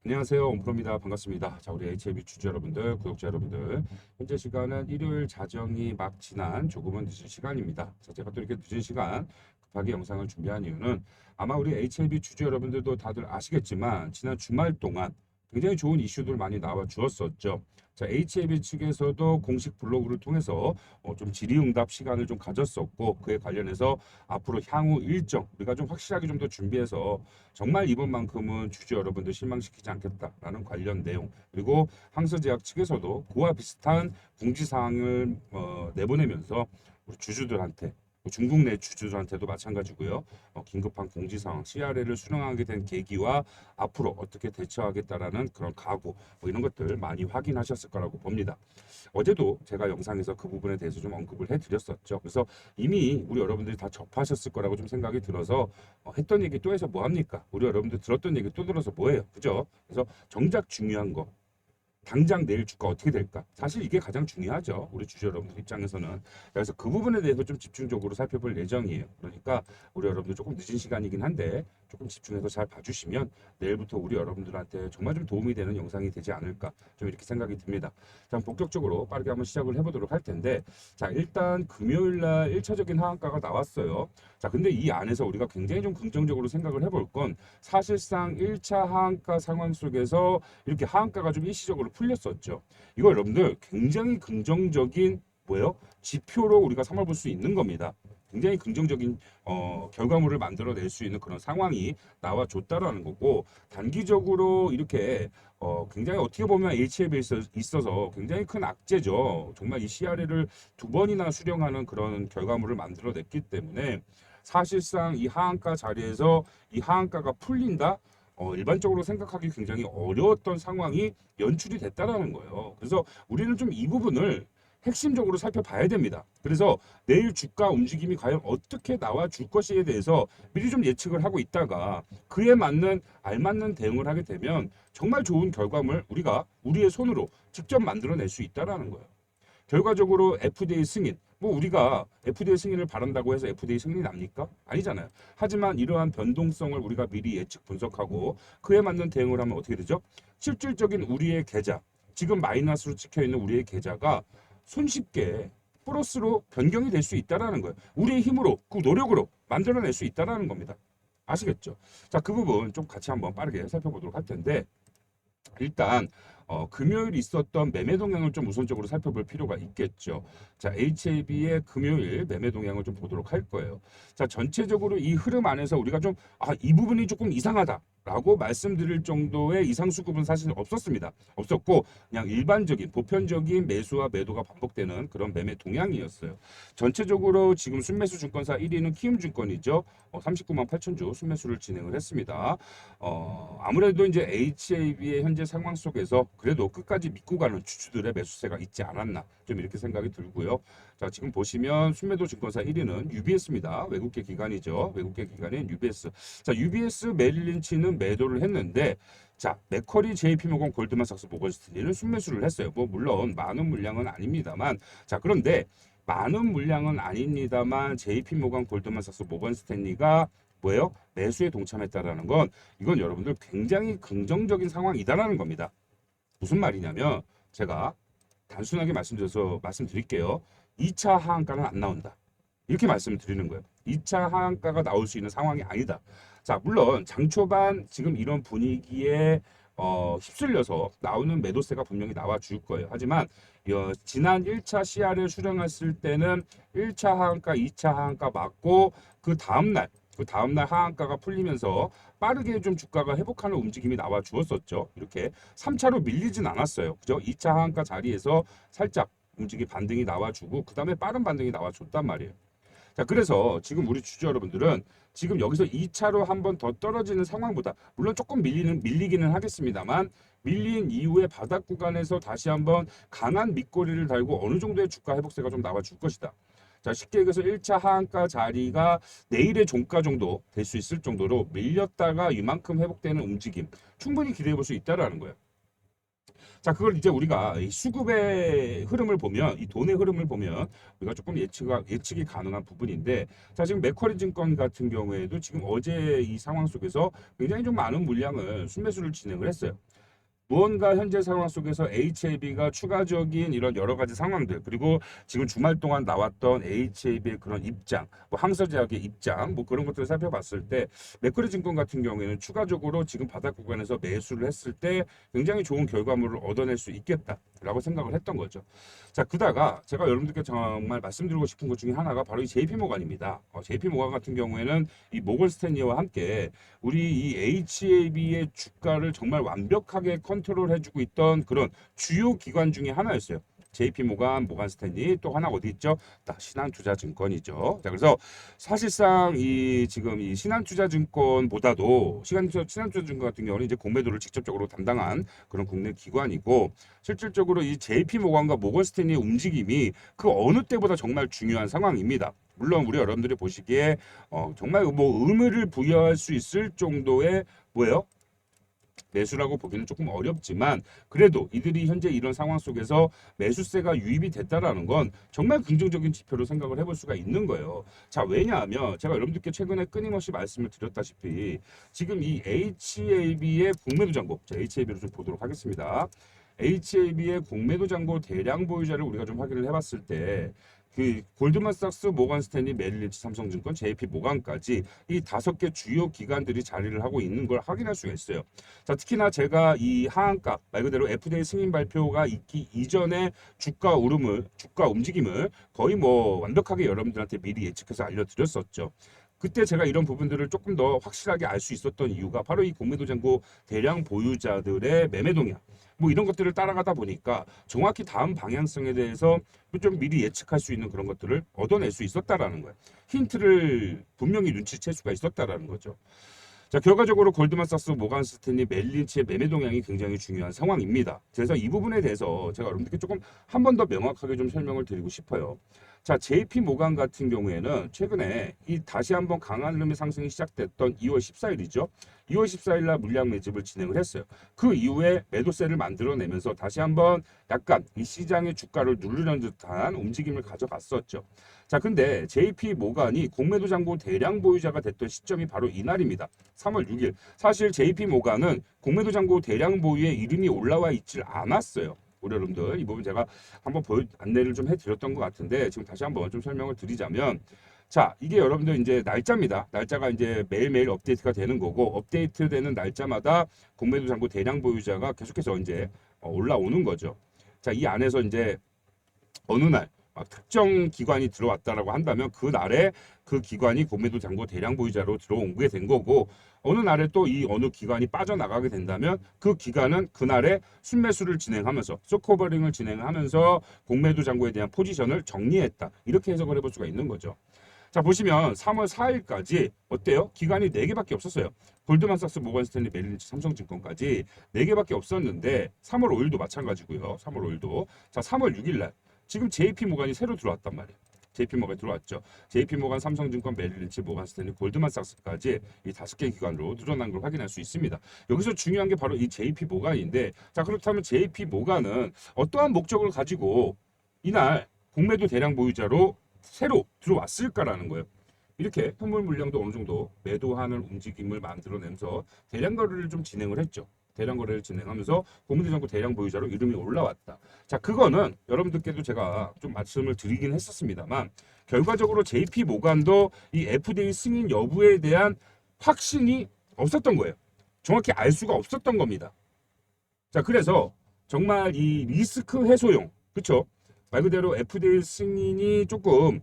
안녕하세요. 온프로입니다. 반갑습니다. 자, 우리 HLB 주주 여러분들, 구독자 여러분들. 현재 시간은 일요일 자정이 막 지난 조금은 늦은 시간입니다. 자, 제가 또 이렇게 늦은 시간 급하게 영상을 준비한 이유는 아마 우리 HLB 주주 여러분들도 다들 아시겠지만 지난 주말 동안 굉장히 좋은 이슈들 많이 나와 주었었죠. 자, HLB 측에서도 공식 블로그를 통해서 좀 질의응답 시간을 좀 가졌었고 그에 관련해서 앞으로 향후 일정 우리가 좀 확실하게 좀 더 준비해서 정말 이번만큼은 주주 여러분들 실망시키지 않겠다라는 관련 내용 그리고 항서제약 측에서도 그와 비슷한 공지사항을 내보내면서 우리 주주들한테 중국 내 주주들한테도 마찬가지고요. 긴급한 공지사항 CRA를 수령하게 된 계기와 앞으로 어떻게 대처하겠다라는 그런 각오 이런 것들 많이 확인하셨을 거라고 봅니다. 어제도 제가 영상에서 그 부분에 대해서 좀 언급을 해드렸었죠. 그래서 이미 우리 여러분들이 다 접하셨을 거라고 좀 생각이 들어서 했던 얘기 또 해서 뭐 합니까? 우리 여러분들 들었던 얘기 또 들어서 뭐해요? 그죠? 그래서 정작 중요한 거 당장 내일 주가 어떻게 될까? 사실 이게 가장 중요하죠. 우리 주주 여러분들 입장에서는. 그래서 그 부분에 대해서 좀 집중적으로 살펴볼 예정이에요. 그러니까 우리 여러분들 조금 늦은 시간이긴 한데 조금 집중해서 잘 봐주시면 내일부터 우리 여러분들한테 정말 좀 도움이 되는 영상이 되지 않을까 좀 이렇게 생각이 듭니다. 자, 본격적으로 빠르게 한번 시작을 해보도록 할 텐데 자, 일단 금요일 날 1차적인 하한가가 나왔어요. 자, 근데 이 안에서 우리가 굉장히 좀 긍정적으로 생각을 해볼 건 사실상 1차 하한가 상황 속에서 이렇게 하한가가 좀 일시적으로 풀렸었죠. 이거 여러분들 굉장히 긍정적인 뭐예요? 지표로 우리가 삼아볼 수 있는 겁니다. 굉장히 긍정적인 결과물을 만들어낼 수 있는 그런 상황이 나와줬다라는 거고 단기적으로 이렇게 굉장히 어떻게 보면 HL에 있어서 굉장히 큰 악재죠. 정말 이 CRA를 두 번이나 수령하는 그런 결과물을 만들어냈기 때문에 사실상 이 하한가 자리에서 이 하한가가 풀린다? 일반적으로 생각하기 굉장히 어려웠던 상황이 연출이 됐다라는 거예요. 그래서 우리는 좀 이 부분을 핵심적으로 살펴봐야 됩니다. 그래서 내일 주가 움직임이 과연 어떻게 나와 줄 것이에 대해서 미리 좀 예측을 하고 있다가 그에 맞는 알맞는 대응을 하게 되면 정말 좋은 결과물 우리가 우리의 손으로 직접 만들어낼 수 있다라는 거예요. 결과적으로 FDA 승인, 뭐 우리가 FDA 승인을 바란다고 해서 FDA 승인이 납니까? 아니잖아요. 하지만 이러한 변동성을 우리가 미리 예측 분석하고 그에 맞는 대응을 하면 어떻게 되죠? 실질적인 우리의 계좌, 지금 마이너스로 찍혀 있는 우리의 계좌가 손쉽게 플러스로 변경이 될 수 있다라는 거예요. 우리의 힘으로, 그 노력으로 만들어낼 수 있다라는 겁니다. 아시겠죠? 자, 그 부분 좀 같이 한번 빠르게 살펴보도록 할 텐데 일단 금요일 있었던 매매 동향을 좀 우선적으로 살펴볼 필요가 있겠죠. 자, HAB의 금요일 매매 동향을 좀 보도록 할 거예요. 자, 전체적으로 이 흐름 안에서 우리가 좀 이 부분이 조금 이상하다. 라고 말씀드릴 정도의 이상 수급은 사실 없었습니다. 없었고 그냥 일반적인 보편적인 매수와 매도가 반복되는 그런 매매 동향이었어요. 전체적으로 지금 순매수 증권사 1위는 키움증권이죠. 39만 8천 주 순매수를 진행을 했습니다. 아무래도 이제 HAB의 현재 상황 속에서 그래도 끝까지 믿고 가는 주주들의 매수세가 있지 않았나 좀 이렇게 생각이 들고요. 자, 지금 보시면 순매도 증권사 1위는 UBS입니다. 외국계 기관이죠. 외국계 기관인 UBS. 자, UBS 메릴린치는 매도를 했는데 자, 맥쿼리, JP모건, 골드만삭스, 모건스탠리는 순매수를 했어요. 뭐 물론 많은 물량은 아닙니다만 자, 그런데 많은 물량은 아닙니다만 JP모건, 골드만삭스, 모건스탠리가 뭐예요? 매수에 동참했다라는 건 이건 여러분들 굉장히 긍정적인 상황이다라는 겁니다. 무슨 말이냐면 제가 단순하게 말씀드릴게요. 2차 하한가는 안 나온다. 이렇게 말씀을 드리는 거예요. 2차 하한가가 나올 수 있는 상황이 아니다. 자, 물론 장 초반 지금 이런 분위기에 휩쓸려서 나오는 매도세가 분명히 나와 줄 거예요. 하지만 지난 1차 CR을 수령했을 때는 1차 하한가, 2차 하한가 맞고 그 다음날 하한가가 풀리면서 빠르게 좀 주가가 회복하는 움직임이 나와 주었었죠. 이렇게 3차로 밀리진 않았어요. 그죠? 2차 하한가 자리에서 살짝 움직임 반등이 나와주고 그 다음에 빠른 반등이 나와줬단 말이에요. 자, 그래서 지금 우리 주주 여러분들은 지금 여기서 2차로 한 번 더 떨어지는 상황보다 물론 조금 밀리기는 하겠습니다만 밀린 이후에 바닥 구간에서 다시 한번 강한 밑꼬리를 달고 어느 정도의 주가 회복세가 좀 나와 줄 것이다. 자, 쉽게 얘기해서 1차 하한가 자리가 내일의 종가 정도 될 수 있을 정도로 밀렸다가 이만큼 회복되는 움직임 충분히 기대해 볼 수 있다라는 거예요. 자, 그걸 이제 우리가 이 수급의 흐름을 보면, 이 돈의 흐름을 보면 우리가 조금 예측이 가능한 부분인데, 자, 지금 맥쿼리 증권 같은 경우에도 지금 어제 이 상황 속에서 굉장히 좀 많은 물량을 순매수를 진행을 했어요. 무언가 현재 상황 속에서 HAB가 추가적인 이런 여러 가지 상황들, 그리고 지금 주말 동안 나왔던 HAB의 그런 입장, 뭐 항서제약의 입장, 뭐 그런 것들을 살펴봤을 때 맥쿼리 증권 같은 경우에는 추가적으로 지금 바닥 구간에서 매수를 했을 때 굉장히 좋은 결과물을 얻어낼 수 있겠다라고 생각을 했던 거죠. 자, 그다가 제가 여러분들께 정말 말씀드리고 싶은 것 중에 하나가 바로 이 JP모간입니다. JP모간 같은 경우에는 이 모건 스탠리와 함께 우리 이 HAB의 주가를 정말 완벽하게 컨트롤해주고 있던 그런 주요 기관 중에 하나였어요. JP모간, 모간스탠리, 또 하나 어디 있죠? 신한투자증권이죠. 자, 그래서 사실상 이 지금 이 신한투자증권보다도 신한투자증권 같은 경우는 이제 공매도를 직접적으로 담당한 그런 국내 기관이고, 실질적으로 이 JP모간과 모건스탠리의 움직임이 그 어느 때보다 정말 중요한 상황입니다. 물론 우리 여러분들이 보시기에 정말 뭐 의미를 부여할 수 있을 정도의 뭐예요? 매수라고 보기는 조금 어렵지만, 그래도 이들이 현재 이런 상황 속에서 매수세가 유입이 됐다라는 건 정말 긍정적인 지표로 생각을 해볼 수가 있는 거예요. 자, 왜냐하면 제가 여러분들께 최근에 끊임없이 말씀을 드렸다시피 지금 이 HAB의 공매도 잔고, 자, HAB를 좀 보도록 하겠습니다. HAB의 공매도 잔고 대량 보유자를 우리가 좀 확인을 해봤을 때, 그 골드만삭스, 모건스탠리, 메릴린치, 삼성증권, JP모간까지 이 5개 주요 기관들이 자리를 하고 있는 걸 확인할 수가 있어요. 자, 특히나 제가 이 하한가 말 그대로 FDA 승인 발표가 있기 이전에 주가 움직임을 거의 뭐 완벽하게 여러분들한테 미리 예측해서 알려드렸었죠. 그때 제가 이런 부분들을 조금 더 확실하게 알 수 있었던 이유가 바로 이 공매도 잔고 대량 보유자들의 매매 동향, 뭐 이런 것들을 따라가다 보니까 정확히 다음 방향성에 대해서 좀 미리 예측할 수 있는 그런 것들을 얻어낼 수 있었다라는 거예요. 힌트를 분명히 눈치챌 수가 있었다라는 거죠. 자, 결과적으로 골드만삭스, 모간스탠리, 멜린치의 매매 동향이 굉장히 중요한 상황입니다. 그래서 이 부분에 대해서 제가 여러분들께 조금 한 번 더 명확하게 좀 설명을 드리고 싶어요. 자, JP모간 같은 경우에는 최근에 이 다시 한번 강한 흐름의 상승이 시작됐던 2월 14일이죠. 2월 14일 날 물량 매집을 진행을 했어요. 그 이후에 매도세를 만들어내면서 다시 한번 약간 이 시장의 주가를 누르는 듯한 움직임을 가져갔었죠. 자, 근데 JP모간이 공매도 잔고 대량 보유자가 됐던 시점이 바로 이날입니다. 3월 6일. 사실 JP모간은 공매도 잔고 대량 보유에 이름이 올라와 있질 않았어요. 우리 여러분들 이 부분 제가 한번 안내를 좀 해드렸던 것 같은데, 지금 다시 한번 좀 설명을 드리자면, 자, 이게 여러분들 이제 날짜입니다. 날짜가 이제 매일매일 업데이트가 되는 거고, 업데이트되는 날짜마다 공매도 잔고 대량 보유자가 계속해서 이제 올라오는 거죠. 자, 이 안에서 이제 어느 날 특정 기관이 들어왔다라고 한다면 그 날에 그 기관이 공매도 잔고 대량 보유자로 들어오게 된 거고, 어느 날에 또 이 어느 기관이 빠져나가게 된다면 그 기관은 그날에 순매수를 진행하면서 쇼커버링을 진행하면서 공매도 잔고에 대한 포지션을 정리했다, 이렇게 해석을 해볼 수가 있는 거죠. 자, 보시면 3월 4일까지 어때요? 기관이 4개밖에 없었어요. 골드만삭스, 모건스탠리, 메릴린치, 삼성증권까지 4개밖에 없었는데 3월 5일도 마찬가지고요. 3월 5일도. 자, 3월 6일 날 지금 JP모간이 새로 들어왔단 말이에요. JP모간 들어왔죠. JP모간, 삼성증권, 메릴린치, 모건스탠리, 골드만삭스까지 이 5개 기관으로 늘어난 걸 확인할 수 있습니다. 여기서 중요한 게 바로 이 JP모간인데, 자, 그렇다면 JP모간은 어떠한 목적을 가지고 이날 공매도 대량 보유자로 새로 들어왔을까라는 거예요. 이렇게 현물 물량도 어느 정도 매도하는 움직임을 만들어내면서 대량 거래를 좀 진행을 했죠. 대량 거래를 진행하면서 공매도 잔고 대량 보유자로 이름이 올라왔다. 자, 그거는 여러분들께도 제가 좀 말씀을 드리긴 했었습니다만, 결과적으로 JP모간도 이 FDA 승인 여부에 대한 확신이 없었던 거예요. 정확히 알 수가 없었던 겁니다. 자, 그래서 정말 이 리스크 해소용, 그렇죠? 말 그대로 FDA 승인이 조금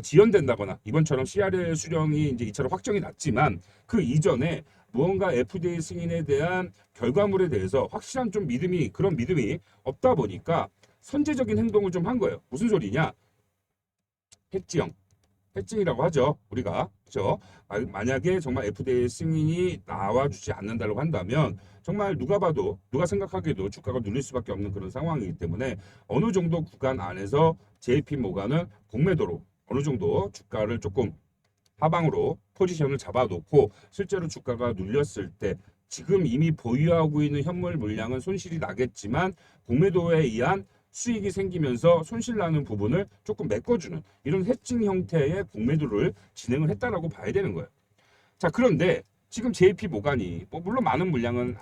지연된다거나 이번처럼 CRL 수령이 이제 이처럼 확정이 났지만 그 이전에 무언가 FDA 승인에 대한 결과물에 대해서 확실한 좀 그런 믿음이 없다 보니까 선제적인 행동을 좀 한 거예요. 무슨 소리냐? 해칭이라고 하죠. 우리가. 그렇죠? 만약에 정말 FDA 승인이 나와주지 않는다고 한다면 정말 누가 생각하기에도 주가가 눌릴 수밖에 없는 그런 상황이기 때문에 어느 정도 구간 안에서 JP모간은 공매도로 어느 정도 주가를 조금 하방으로 포지션을 잡아놓고 실제로 주가가 눌렸을 때 지금 이미 보유하고 있는 현물 물량은 손실이 나겠지만 공매도에 의한 수익이 생기면서 손실 나는 부분을 조금 메꿔주는 이런 해칭 형태의 공매도를 진행을 했다라고 봐야 되는 거예요. 자, 그런데 지금 JP 모간이 뭐 물론 많은 물량은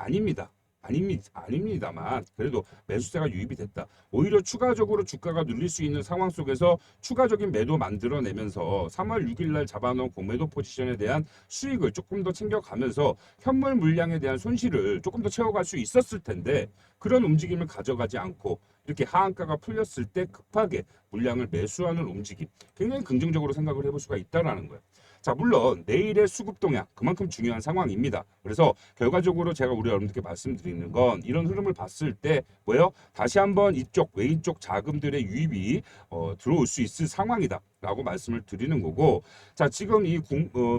아닙니다만 그래도 매수세가 유입이 됐다. 오히려 추가적으로 주가가 눌릴 수 있는 상황 속에서 추가적인 매도 만들어내면서 3월 6일 날 잡아놓은 공매도 포지션에 대한 수익을 조금 더 챙겨가면서 현물 물량에 대한 손실을 조금 더 채워갈 수 있었을 텐데 그런 움직임을 가져가지 않고 이렇게 하한가가 풀렸을 때 급하게 물량을 매수하는 움직임 굉장히 긍정적으로 생각을 해볼 수가 있다라는 거예요. 자, 물론 내일의 수급 동향 그만큼 중요한 상황입니다. 그래서 결과적으로 제가 우리 여러분들께 말씀드리는 건 이런 흐름을 봤을 때 뭐예요? 다시 한번 이쪽 외인 쪽 자금들의 유입이 들어올 수 있을 상황이다. 라고 말씀을 드리는 거고, 자, 지금 이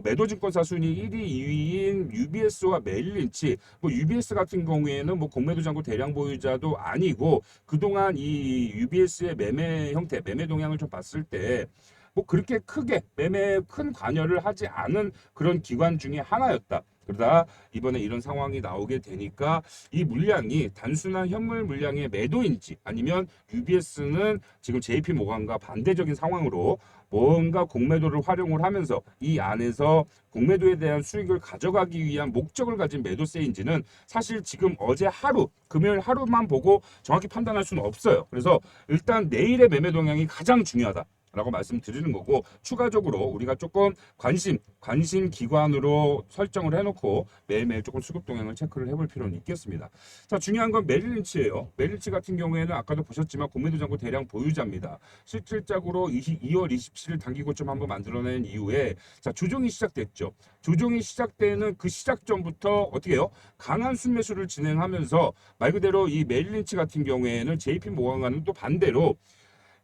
매도증권사 순위 1위, 2위인 UBS와 메릴린치, 뭐 UBS 같은 경우에는 뭐 공매도 잔고 대량 보유자도 아니고 그동안 이 UBS의 매매 형태, 매매 동향을 좀 봤을 때 뭐 그렇게 크게 매매에 큰 관여를 하지 않은 그런 기관 중에 하나였다. 그러다 이번에 이런 상황이 나오게 되니까 이 물량이 단순한 현물 물량의 매도인지 아니면 UBS는 지금 JP 모간과 반대적인 상황으로 뭔가 공매도를 활용을 하면서 이 안에서 공매도에 대한 수익을 가져가기 위한 목적을 가진 매도세인지는 사실 지금 어제 하루, 금요일 하루만 보고 정확히 판단할 수는 없어요. 그래서 일단 내일의 매매 동향이 가장 중요하다. 라고 말씀드리는 거고 추가적으로 우리가 조금 관심 기관으로 설정을 해놓고 매일매일 조금 수급 동향을 체크를 해볼 필요는 있겠습니다. 자, 중요한 건 메릴린치예요. 메릴린치 같은 경우에는 아까도 보셨지만 공매도 잔고 대량 보유자입니다. 실질적으로 2월 27일 단기 고점 한번 만들어낸 이후에 자, 조정이 시작됐죠. 조정이 시작되는 그 시작 전부터 어떻게 해요? 강한 순매수를 진행하면서 말 그대로 이 메릴린치 같은 경우에는 JP 모간과는 또 반대로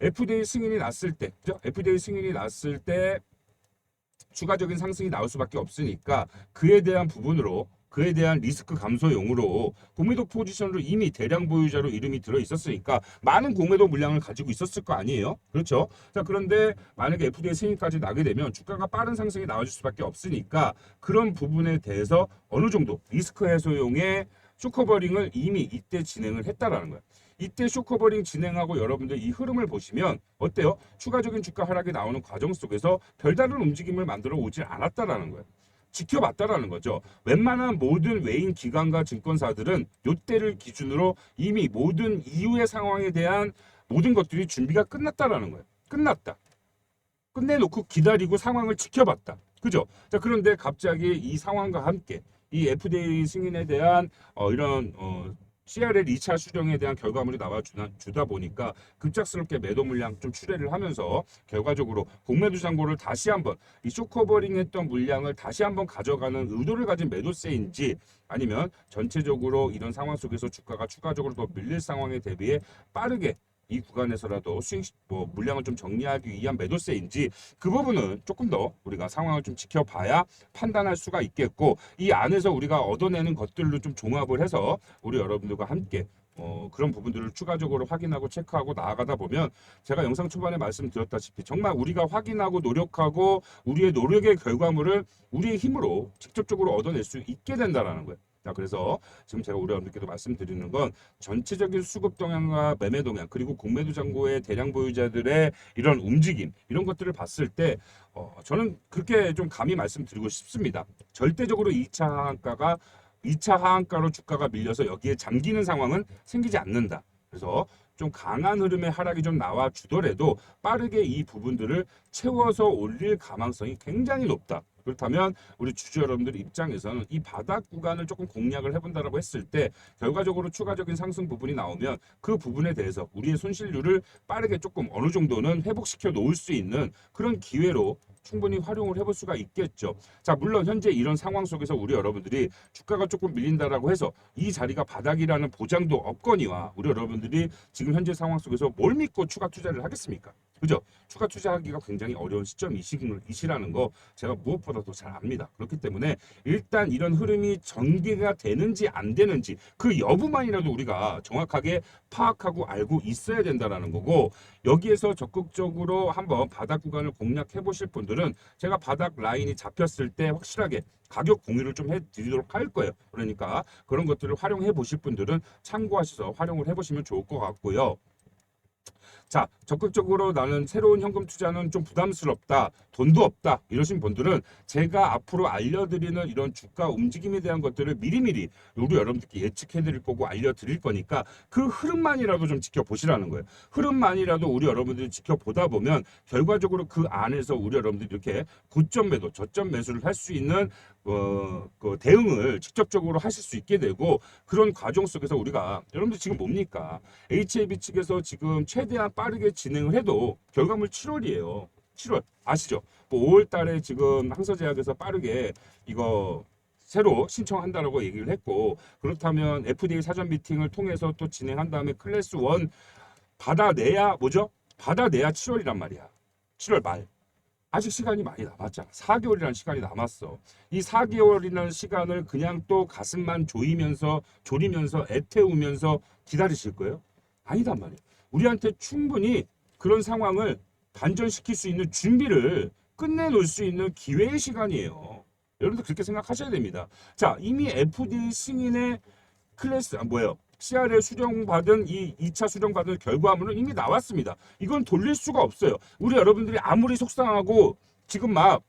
FDA 승인이 났을 때, 그죠? FDA 승인이 났을 때 추가적인 상승이 나올 수밖에 없으니까 그에 대한 부분으로 그에 대한 리스크 감소용으로 공매도 포지션으로 이미 대량 보유자로 이름이 들어 있었으니까 많은 공매도 물량을 가지고 있었을 거 아니에요? 그렇죠? 자, 그런데 만약에 FDA 승인까지 나게 되면 주가가 빠른 상승이 나와줄 수밖에 없으니까 그런 부분에 대해서 어느 정도 리스크 해소용의 쇼커버링을 이미 이때 진행을 했다라는 거예요. 이때 쇼커버링 진행하고 여러분들 이 흐름을 보시면 어때요? 추가적인 주가 하락이 나오는 과정 속에서 별다른 움직임을 만들어 오질 않았다라는 거예요. 지켜봤다라는 거죠. 웬만한 모든 외인 기관과 증권사들은 이때를 기준으로 이미 모든 이후의 상황에 대한 모든 것들이 준비가 끝났다라는 거예요. 끝났다. 끝내놓고 기다리고 상황을 지켜봤다. 그죠? 자, 그런데 갑자기 이 상황과 함께 이 FDA 승인에 대한 이런 CRL 2차 수정에 대한 결과물이 나와주다 보니까 급작스럽게 매도 물량 좀 출회를 하면서 결과적으로 공매도 잔고를 다시 한번 이 쇼커버링 했던 물량을 다시 한번 가져가는 의도를 가진 매도세인지 아니면 전체적으로 이런 상황 속에서 주가가 추가적으로 더 밀릴 상황에 대비해 빠르게 이 구간에서라도 물량을 좀 정리하기 위한 매도세인지 그 부분은 조금 더 우리가 상황을 좀 지켜봐야 판단할 수가 있겠고 이 안에서 우리가 얻어내는 것들로 좀 종합을 해서 우리 여러분들과 함께 그런 부분들을 추가적으로 확인하고 체크하고 나아가다 보면 제가 영상 초반에 말씀드렸다시피 정말 우리가 확인하고 노력하고 우리의 노력의 결과물을 우리의 힘으로 직접적으로 얻어낼 수 있게 된다는 거예요. 자, 그래서 지금 제가 우리 여러분들께도 말씀드리는 건 전체적인 수급 동향과 매매 동향 그리고 공매도 잔고의 대량 보유자들의 이런 움직임 이런 것들을 봤을 때 저는 그렇게 좀 감히 말씀드리고 싶습니다. 절대적으로 2차 하한가로 주가가 밀려서 여기에 잠기는 상황은 생기지 않는다. 그래서 좀 강한 흐름의 하락이 좀 나와 주더라도 빠르게 이 부분들을 채워서 올릴 가망성이 굉장히 높다. 그렇다면 우리 주주 여러분들 입장에서는 이 바닥 구간을 조금 공략을 해본다라고 했을 때 결과적으로 추가적인 상승 부분이 나오면 그 부분에 대해서 우리의 손실률을 빠르게 조금 어느 정도는 회복시켜 놓을 수 있는 그런 기회로 충분히 활용을 해볼 수가 있겠죠. 자, 물론 현재 이런 상황 속에서 우리 여러분들이 주가가 조금 밀린다라고 해서 이 자리가 바닥이라는 보장도 없거니와 우리 여러분들이 지금 현재 상황 속에서 뭘 믿고 추가 투자를 하겠습니까? 그죠? 추가 투자하기가 굉장히 어려운 시점이시라는 거 제가 무엇보다도 잘 압니다. 그렇기 때문에 일단 이런 흐름이 전개가 되는지 안 되는지 그 여부만이라도 우리가 정확하게 파악하고 알고 있어야 된다라는 거고, 여기에서 적극적으로 한번 바닥 구간을 공략해 보실 분들은 제가 바닥 라인이 잡혔을 때 확실하게 가격 공유를 좀 해드리도록 할 거예요. 그러니까 그런 것들을 활용해 보실 분들은 참고하셔서 활용을 해보시면 좋을 것 같고요. 자, 적극적으로 나는 새로운 현금 투자는 좀 부담스럽다, 돈도 없다 이러신 분들은 제가 앞으로 알려드리는 이런 주가 움직임에 대한 것들을 미리미리 우리 여러분들께 예측해 드릴 거고 알려드릴 거니까 그 흐름만이라도 좀 지켜보시라는 거예요. 흐름만이라도 우리 여러분들이 지켜보다 보면 결과적으로 그 안에서 우리 여러분들이 이렇게 고점 매도, 저점 매수를 할 수 있는 그 대응을 직접적으로 하실 수 있게 되고, 그런 과정 속에서 우리가 여러분들 지금 뭡니까? HAB 측에서 지금 최대한 빠르게 진행을 해도 결과물 7월이에요. 7월 아시죠? 뭐 5월 달에 지금 항서제약에서 빠르게 이거 새로 신청한다라고 얘기를 했고, 그렇다면 FDA 사전 미팅을 통해서 또 진행한 다음에 클래스 1 받아내야 뭐죠? 받아내야 7월이란 말이야. 7월 말. 아직 시간이 많이 남았잖아. 4개월이라는 시간이 남았어. 이 4개월이라는 시간을 그냥 또 가슴만 졸이면서 애태우면서 기다리실 거예요? 아니단 말이에요. 우리한테 충분히 그런 상황을 반전시킬 수 있는 준비를 끝내놓을 수 있는 기회의 시간이에요. 여러분들 그렇게 생각하셔야 됩니다. 자, 이미 FDA 승인의 클래스 뭐예요? CR에 수정받은 이 2차 수정받은 결과물은 이미 나왔습니다. 이건 돌릴 수가 없어요. 우리 여러분들이 아무리 속상하고 지금 막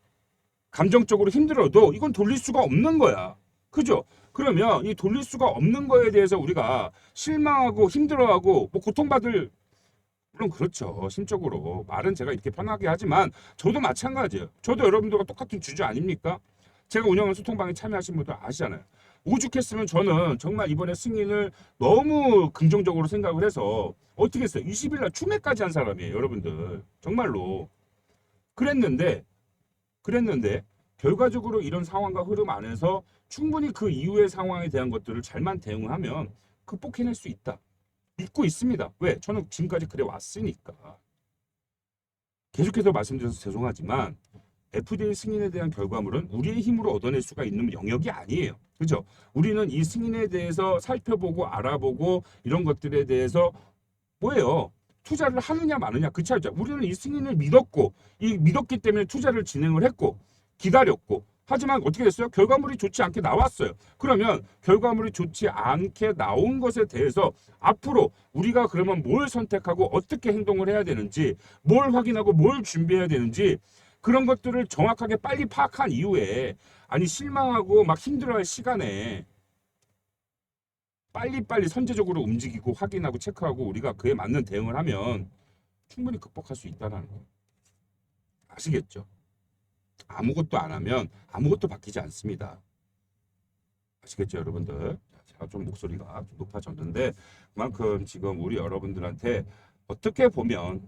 감정적으로 힘들어도 이건 돌릴 수가 없는 거야. 그죠? 그러면 이 돌릴 수가 없는 거에 대해서 우리가 실망하고 힘들어하고 뭐 고통받을, 물론 그렇죠. 심적으로 말은 제가 이렇게 편하게 하지만 저도 마찬가지예요. 저도 여러분들과 똑같은 주주 아닙니까? 제가 운영하는 소통방에 참여하신 분들 아시잖아요. 오죽했으면 저는 정말 이번에 승인을 너무 긍정적으로 생각을 해서 어떻게 했어요? 20일 날 추매까지 한 사람이에요, 여러분들. 정말로. 그랬는데 결과적으로 이런 상황과 흐름 안에서 충분히 그 이후의 상황에 대한 것들을 잘만 대응을 하면 극복해낼 수 있다. 믿고 있습니다. 왜? 저는 지금까지 그래 왔으니까. 계속해서 말씀드려서 죄송하지만 FDA 승인에 대한 결과물은 우리의 힘으로 얻어낼 수가 있는 영역이 아니에요. 그죠? 우리는 이 승인에 대해서 살펴보고 알아보고 이런 것들에 대해서 뭐예요? 투자를 하느냐 마느냐 그 차이죠. 우리는 이 승인을 믿었기 때문에 투자를 진행을 했고 기다렸고, 하지만 어떻게 됐어요? 결과물이 좋지 않게 나왔어요. 그러면 결과물이 좋지 않게 나온 것에 대해서 앞으로 우리가 그러면 뭘 선택하고 어떻게 행동을 해야 되는지, 뭘 확인하고 뭘 준비해야 되는지, 그런 것들을 정확하게 빨리 파악한 이후에, 아니 실망하고 막 힘들어할 시간에 빨리빨리 선제적으로 움직이고 확인하고 체크하고 우리가 그에 맞는 대응을 하면 충분히 극복할 수 있다는 거 아시겠죠? 아무것도 안 하면 아무것도 바뀌지 않습니다. 아시겠죠, 여러분들? 제가 좀 목소리가 좀 높아졌는데 그만큼 지금 우리 여러분들한테 어떻게 보면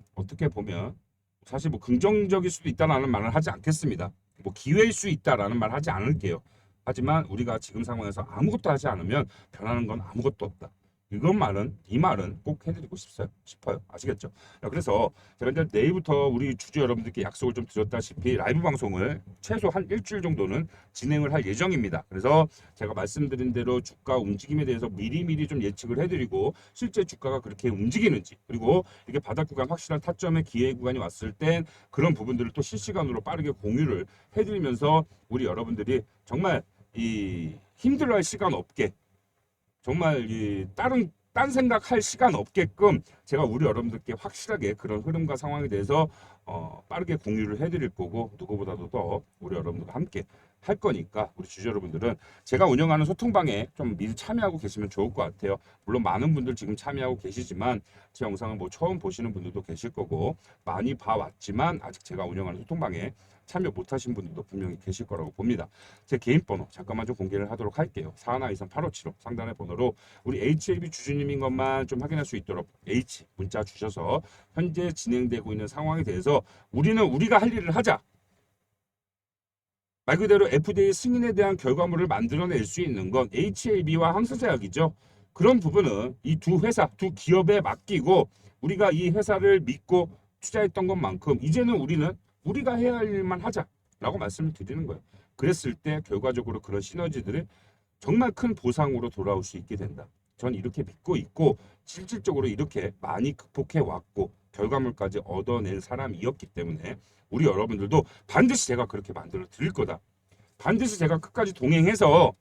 사실 뭐 긍정적일 수도 있다라는 말을 하지 않겠습니다. 뭐 기회일 수 있다라는 말 하지 않을게요. 하지만 우리가 지금 상황에서 아무것도 하지 않으면 변하는 건 아무것도 없다. 이 말은 꼭 해드리고 싶어요. 아시겠죠? 그래서 제가 이제 내일부터 우리 주주 여러분들께 약속을 좀 드렸다시피 라이브 방송을 최소 한 일주일 정도는 진행을 할 예정입니다. 그래서 제가 말씀드린 대로 주가 움직임에 대해서 미리미리 좀 예측을 해드리고, 실제 주가가 그렇게 움직이는지, 그리고 이게 바닥 구간 확실한 타점의 기회 구간이 왔을 땐 그런 부분들을 또 실시간으로 빠르게 공유를 해드리면서 우리 여러분들이 정말 이 힘들어할 시간 없게, 정말 딴 생각할 시간 없게끔 제가 우리 여러분들께 확실하게 그런 흐름과 상황에 대해서 빠르게 공유를 해드릴 거고, 누구보다도 더 우리 여러분들과 함께 할 거니까 우리 주주 여러분들은 제가 운영하는 소통방에 좀 미리 참여하고 계시면 좋을 것 같아요. 물론 많은 분들 지금 참여하고 계시지만 제 영상을 뭐 처음 보시는 분들도 계실 거고, 많이 봐왔지만 아직 제가 운영하는 소통방에 참여 못하신 분들도 분명히 계실 거라고 봅니다. 제 개인 번호 잠깐만 좀 공개를 하도록 할게요. 4123-8575 상단의 번호로 우리 HAB 주주님인 것만 좀 확인할 수 있도록 H 문자 주셔서 현재 진행되고 있는 상황에 대해서 우리가 할 일을 하자. 말 그대로 FDA 승인에 대한 결과물을 만들어낼 수 있는 건 HAB와 항서제약이죠. 그런 부분은 이 두 회사, 두 기업에 맡기고 우리가 이 회사를 믿고 투자했던 것만큼 이제는 우리가 해야 할 일만 하자라고 말씀을 드리는 거예요. 그랬을 때 결과적으로 그런 시너지들이 정말 큰 보상으로 돌아올 수 있게 된다. 전 이렇게 믿고 있고 실질적으로 이렇게 많이 극복해 왔고 결과물까지 얻어낸 사람이었기 때문에 우리 여러분들도 반드시 제가 그렇게 만들어 드릴 거다. 반드시 제가 끝까지 동행해서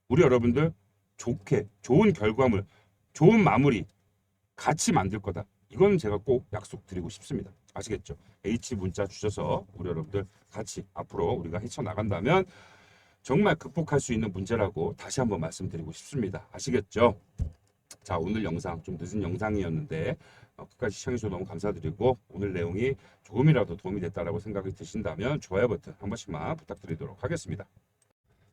우리 여러분들 좋게 좋은 결과물, 좋은 마무리 같이 만들 거다. 이거는 제가 꼭 약속드리고 싶습니다. 아시겠죠? H 문자 주셔서 우리 여러분들 같이 앞으로 우리가 헤쳐나간다면 정말 극복할 수 있는 문제라고 다시 한번 말씀드리고 싶습니다. 아시겠죠? 자, 오늘 영상 좀 늦은 영상이었는데 끝까지 시청해주셔서 너무 감사드리고 오늘 내용이 조금이라도 도움이 됐다라고 생각이 드신다면 좋아요 버튼 한 번씩만 부탁드리도록 하겠습니다.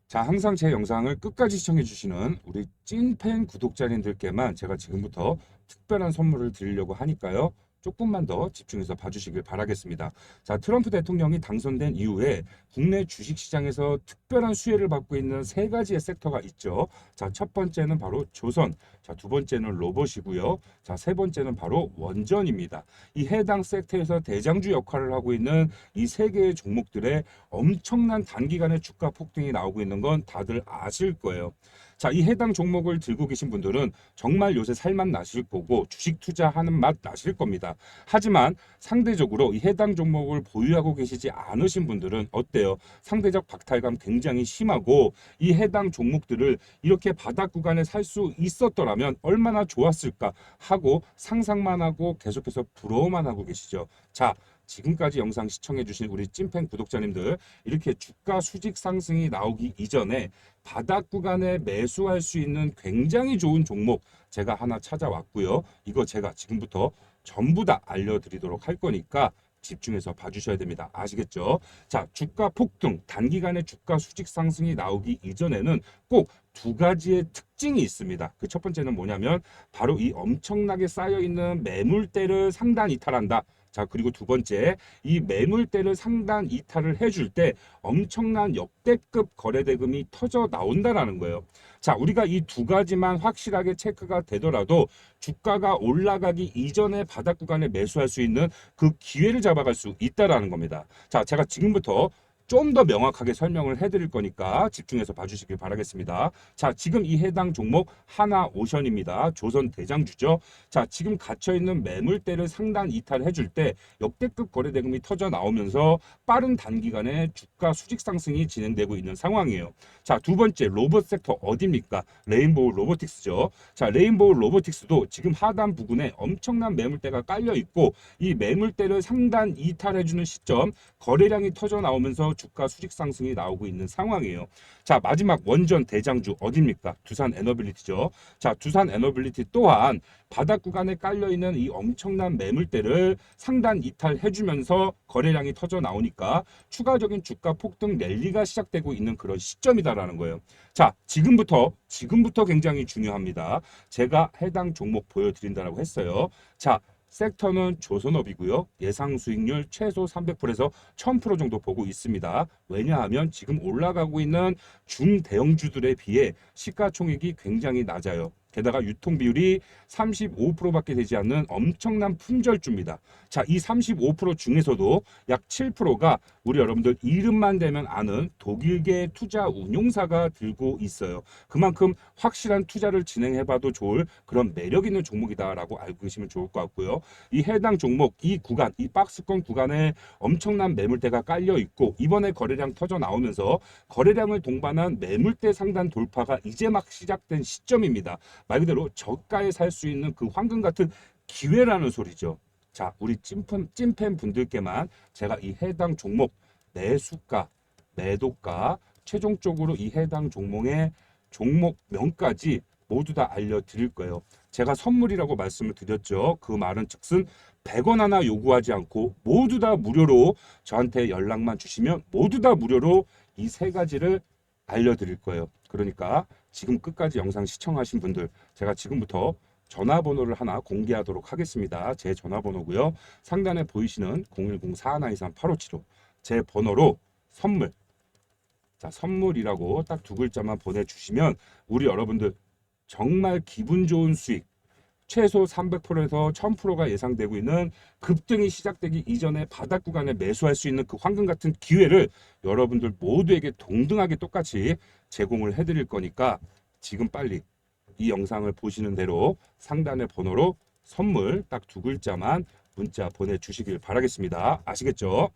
자, 항상 제 영상을 끝까지 시청해주시는 우리 찐팬 구독자님들께만 제가 지금부터 특별한 선물을 드리려고 하니까요. 조금만 더 집중해서 봐주시길 바라겠습니다. 자, 트럼프 대통령이 당선된 이후에 국내 주식시장에서 특별한 수혜를 받고 있는 세 가지의 섹터가 있죠. 자, 첫 번째는 바로 조선, 자, 두 번째는 로봇이고요. 자, 세 번째는 바로 원전입니다. 이 해당 섹터에서 대장주 역할을 하고 있는 이 세 개의 종목들의 엄청난 단기간의 주가 폭등이 나오고 있는 건 다들 아실 거예요. 자, 이 해당 종목을 들고 계신 분들은 정말 요새 살맛 나실 거고 주식 투자하는 맛 나실 겁니다. 하지만 상대적으로 이 해당 종목을 보유하고 계시지 않으신 분들은 어때요? 상대적 박탈감 굉장히 심하고 이 해당 종목들을 이렇게 바닥 구간에 살 수 있었더라면 얼마나 좋았을까 하고 상상만 하고 계속해서 부러워만 하고 계시죠. 자, 지금까지 영상 시청해주신 우리 찐팬 구독자님들, 이렇게 주가 수직 상승이 나오기 이전에 바닥 구간에 매수할 수 있는 굉장히 좋은 종목 제가 하나 찾아왔고요. 이거 제가 지금부터 전부 다 알려드리도록 할 거니까 집중해서 봐주셔야 됩니다. 아시겠죠? 자, 주가 폭등, 단기간에 주가 수직 상승이 나오기 이전에는 꼭 두 가지의 특징이 있습니다. 그 첫 번째는 뭐냐면 바로 이 엄청나게 쌓여있는 매물대를 상단 이탈한다. 자, 그리고 두 번째, 이 매물대를 상단 이탈을 해줄 때 엄청난 역대급 거래대금이 터져 나온다라는 거예요. 자, 우리가 이 두 가지만 확실하게 체크가 되더라도 주가가 올라가기 이전에 바닥 구간에 매수할 수 있는 그 기회를 잡아갈 수 있다라는 겁니다. 자, 제가 지금부터 좀 더 명확하게 설명을 해드릴 거니까 집중해서 봐주시길 바라겠습니다. 자, 지금 이 해당 종목 하나오션입니다. 조선 대장주죠. 자, 지금 갇혀있는 매물대를 상단 이탈해줄 때 역대급 거래대금이 터져 나오면서 빠른 단기간에 주가 수직 상승이 진행되고 있는 상황이에요. 자, 두 번째 로봇 섹터 어디입니까? 레인보우 로보틱스죠. 자, 레인보우 로보틱스도 지금 하단 부근에 엄청난 매물대가 깔려 있고 이 매물대를 상단 이탈해주는 시점 거래량이 터져 나오면서 주가 수직 상승이 나오고 있는 상황이에요. 자, 마지막 원전 대장주 어디입니까? 두산 에너빌리티죠. 자, 두산 에너빌리티 또한 바닥 구간에 깔려있는 이 엄청난 매물대를 상단 이탈해주면서 거래량이 터져 나오니까 추가적인 주가 폭등 랠리가 시작되고 있는 그런 시점이다라는 거예요. 자, 지금부터 굉장히 중요합니다. 제가 해당 종목 보여드린다라고 했어요. 자, 섹터는 조선업이고요. 예상 수익률 최소 300%에서 1000% 정도 보고 있습니다. 왜냐하면 지금 올라가고 있는 중대형주들에 비해 시가총액이 굉장히 낮아요. 게다가 유통 비율이 35%밖에 되지 않는 엄청난 품절주입니다. 자, 이 35% 중에서도 약 7%가 우리 여러분들 이름만 대면 아는 독일계 투자 운용사가 들고 있어요. 그만큼 확실한 투자를 진행해봐도 좋을 그런 매력 있는 종목이다라고 알고 계시면 좋을 것 같고요. 이 해당 종목, 이 구간, 이 박스권 구간에 엄청난 매물대가 깔려 있고 이번에 거래량 터져 나오면서 거래량을 동반한 매물대 상단 돌파가 이제 막 시작된 시점입니다. 말 그대로 저가에 살 수 있는 그 황금 같은 기회라는 소리죠. 자, 우리 찐팬 분들께만 제가 이 해당 종목 매수가, 매도가, 최종적으로 이 해당 종목의 종목명까지 모두 다 알려드릴 거예요. 제가 선물이라고 말씀을 드렸죠. 그 말은 즉슨 100원 하나 요구하지 않고 모두 다 무료로 저한테 연락만 주시면 모두 다 무료로 이 세 가지를 알려드릴 거예요. 그러니까 지금 끝까지 영상 시청하신 분들 제가 지금부터 전화번호를 하나 공개하도록 하겠습니다. 제 전화번호고요. 상단에 보이시는 010-4123-8575 제 번호로 선물, 자, 선물이라고 딱 두 글자만 보내주시면 우리 여러분들 정말 기분 좋은 수익, 최소 300%에서 1000%가 예상되고 있는 급등이 시작되기 이전에 바닥 구간에 매수할 수 있는 그 황금 같은 기회를 여러분들 모두에게 동등하게 똑같이 제공을 해드릴 거니까 지금 빨리 이 영상을 보시는 대로 상단의 번호로 선물 딱 2글자만 문자 보내주시길 바라겠습니다. 아시겠죠?